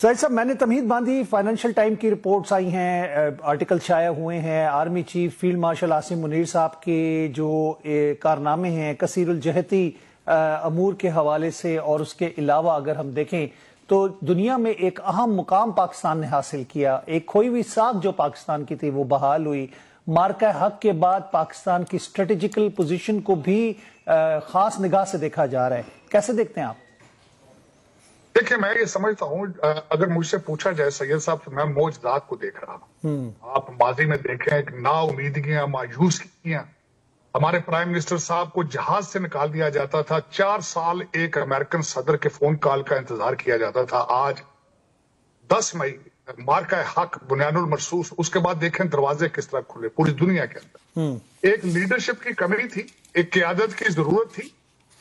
سعید صاحب، میں نے تمہید باندھی، فائنینشل ٹائم کی رپورٹس آئی ہیں، آرٹیکل شائع ہوئے ہیں، army chief field marshal Asim Munir صاحب کے جو کارنامے ہیں کثیر الجہتی امور کے حوالے سے، اور اس کے علاوہ اگر ہم دیکھیں تو دنیا میں ایک اہم مقام پاکستان نے حاصل کیا، ایک کھوئی ہوئی ساکھ جو پاکستان کی تھی وہ بحال ہوئی، مارکہ حق کے بعد پاکستان کی اسٹریٹجیکل پوزیشن کو بھی خاص نگاہ سے دیکھا جا رہا ہے، کیسے دیکھتے ہیں آپ؟ دیکھیں، میں یہ سمجھتا ہوں اگر مجھ سے پوچھا جائے سید صاحب تو میں معجزات کو دیکھ رہا ہوں۔ آپ ماضی میں دیکھیں کہ نا امیدگیاں، مایوسیاں، ہمارے پرائم منسٹر صاحب کو جہاز سے نکال دیا جاتا تھا، 4 سال ایک امریکن صدر کے فون کال کا انتظار کیا جاتا تھا۔ آج 10 مئی مارکہ حق، بنیان المرصوص، اس کے بعد دیکھیں دروازے کس طرح کھلے پوری دنیا کے اندر۔ ایک لیڈرشپ کی کمی تھی، ایک قیادت کی ضرورت تھی،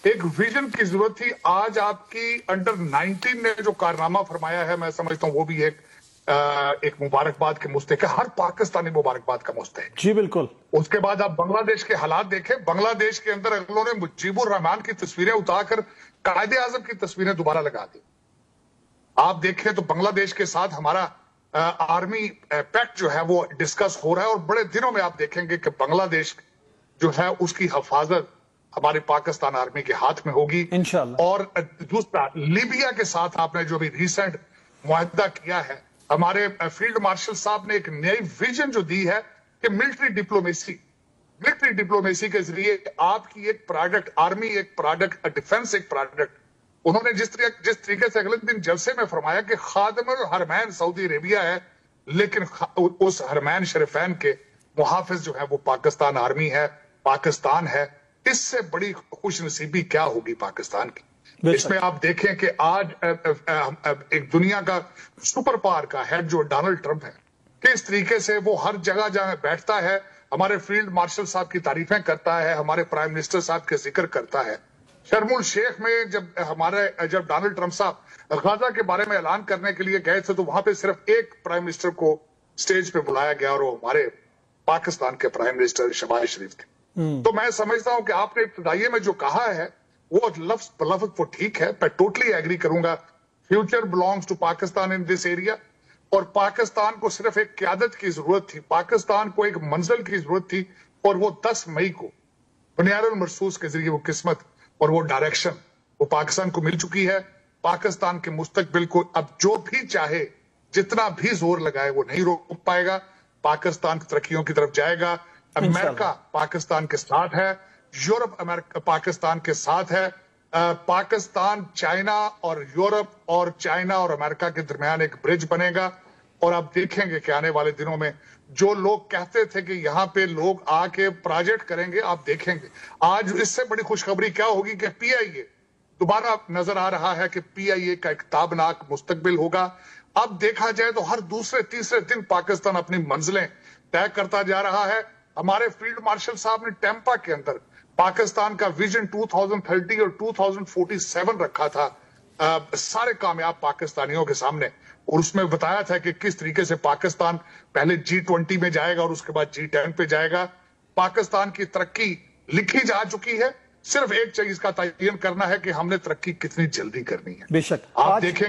ایک ویژن کی ضرورت تھی۔ آج آپ کی انڈر 19 نے جو کارنامہ فرمایا ہے، میں سمجھتا ہوں وہ بھی ایک مبارکباد کے مستحق ہے، ہر پاکستانی مبارکباد کا مستحق۔ جی بالکل۔ اس کے بعد آپ بنگلہ دیش کے حالات دیکھیں، بنگلہ دیش کے اندر انہوں نے مجیب الرحمان کی تصویریں اتار کر قائد اعظم کی تصویریں دوبارہ لگا دی۔ آپ دیکھیں تو بنگلہ دیش کے ساتھ ہمارا آرمی پیکٹ جو ہے وہ ڈسکس ہو رہا ہے، اور بڑے دنوں میں آپ دیکھیں گے کہ بنگلہ دیش جو ہے اس کی حفاظت ہماری پاکستان آرمی کے ہاتھ میں ہوگی انشاءاللہ۔ اور دوسرا لیبیا کے ساتھ آپ نے جو بھی ریسنٹ معاہدہ کیا ہے، ہمارے فیلڈ مارشل صاحب نے ایک نئی ویژن جو دی ہے کہ ملٹری ڈپلومیسی کے ذریعے آپ کی ایک پروڈکٹ، آرمی ایک پروڈکٹ، ڈیفنس ایک پروڈکٹ، انہوں نے جس طریقے سے اگلے دن جلسے میں فرمایا کہ خادم الحرمین سعودی عربیہ ہے، لیکن اس حرمین شریفین کے محافظ جو ہے وہ پاکستان آرمی ہے، پاکستان ہے۔ اس سے بڑی خوش نصیبی کیا ہوگی پاکستان کی؟ اس میں آپ دیکھیں کہ آج ایک دنیا کا سپر پاور کا ہیڈ جو ڈونلڈ ٹرمپ ہے، کس طریقے سے وہ ہر جگہ جہاں بیٹھتا ہے ہمارے فیلڈ مارشل صاحب کی تعریفیں کرتا ہے، ہمارے پرائم منسٹر صاحب کے ذکر کرتا ہے۔ شرم الشیخ میں جب ڈونلڈ ٹرمپ صاحب غزہ کے بارے میں اعلان کرنے کے لیے گئے تھے تو وہاں پہ صرف ایک پرائم منسٹر کو سٹیج پہ بلایا گیا، اور وہ ہمارے پاکستان کے پرائم منسٹر شہباز شریف تھے۔ تو میں سمجھتا ہوں کہ آپ نے ابتدائیے میں جو کہا ہے وہ لفظ بلفظ وہ ٹھیک ہے، میں ٹوٹلی ایگری کروں گا۔ Future belongs to Pakistan in this area, اور پاکستان کو صرف ایک قیادت کی ضرورت تھی، پاکستان کو ایک منزل کی ضرورت تھی، اور وہ 10 مئی کو بنیان المرصوص کے ذریعے وہ قسمت اور وہ ڈائریکشن وہ پاکستان کو مل چکی ہے۔ پاکستان کے مستقبل کو اب جو بھی چاہے، جتنا بھی زور لگائے، وہ نہیں روک پائے گا۔ پاکستان ترقیوں کی طرف جائے گا۔ امریکہ پاکستان کے ساتھ ہے، یورپ امریکہ پاکستان کے ساتھ ہے، پاکستان چائنا اور یورپ اور چائنا اور امریکہ کے درمیان ایک برج بنے گا۔ اور آپ دیکھیں گے کہ آنے والے دنوں میں جو لوگ کہتے تھے کہ یہاں پہ لوگ آ کے پروجیکٹ کریں گے، آپ دیکھیں گے آج اس سے بڑی خوشخبری کیا ہوگی کہ پی آئی اے دوبارہ نظر آ رہا ہے کہ پی آئی اے کا ایک تابناک مستقبل ہوگا۔ اب دیکھا جائے تو ہر دوسرے تیسرے دن پاکستان اپنی منزلیں طے کرتا جا رہا ہے۔ ہمارے فیلڈ مارشل صاحب نے ٹیمپا کے اندر پاکستان کا ویژن 2030 اور 2047 رکھا تھا سارے کامیاب پاکستانیوں کے سامنے، اور اس میں بتایا تھا کہ کس طریقے سے پاکستان پہلے G20 میں جائے گا اور اس کے بعد G10 پہ جائے گا۔ پاکستان کی ترقی لکھی جا چکی ہے، صرف ایک چیز کا تعین کرنا ہے کہ ہم نے ترقی کتنی جلدی کرنی ہے۔ بے شک آپ دیکھیں